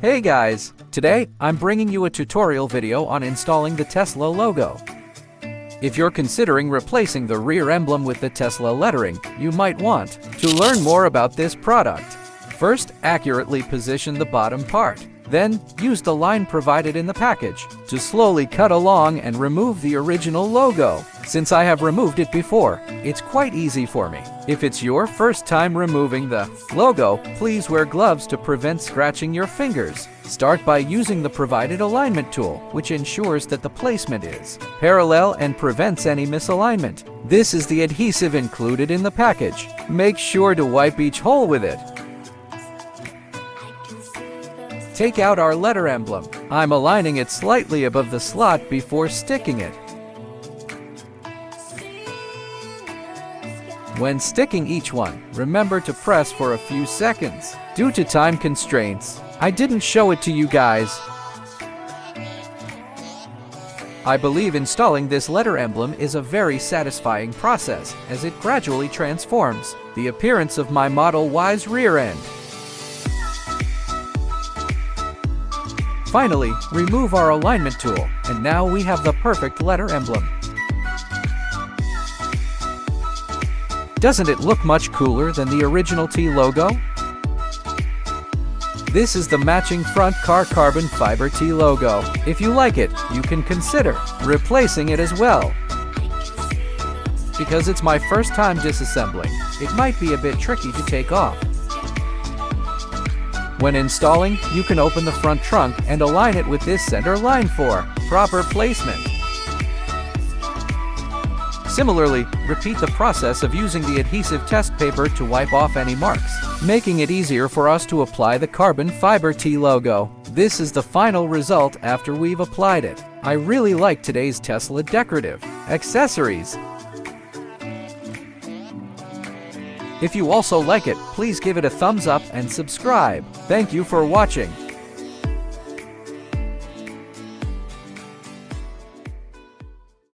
Hey guys, today I'm bringing you a tutorial video on installing the Tesla logo. If you're considering replacing the rear emblem with the Tesla lettering, you might want to learn more about this product. First, accurately position the bottom part. Then, use the line provided in the package to slowly cut along and remove the original logo. Since I have removed it before, it's quite easy for me. If it's your first time removing the logo, please wear gloves to prevent scratching your fingers. Start by using the provided alignment tool, which ensures that the placement is parallel and prevents any misalignment. This is the adhesive included in the package. Make sure to wipe each hole with it. Take out our letter emblem. I'm aligning it slightly above the slot before sticking it. When sticking each one, remember to press for a few seconds. Due to time constraints, I didn't show it to you guys. I believe installing this letter emblem is a very satisfying process as it gradually transforms the appearance of my Model Y's rear end. Finally, remove our alignment tool, and now we have the perfect letter emblem. Doesn't it look much cooler than the original T logo? This is the matching front car carbon fiber T logo. If you like it, you can consider replacing it as well. Because it's my first time disassembling, it might be a bit tricky to take off. When installing, you can open the front trunk and align it with this center line for proper placement. Similarly, repeat the process of using the adhesive test paper to wipe off any marks, making it easier for us to apply the carbon fiber T logo. This is the final result after we've applied it. I really like today's Tesla decorative accessories. If you also like it, please give it a thumbs up and subscribe. Thank you for watching.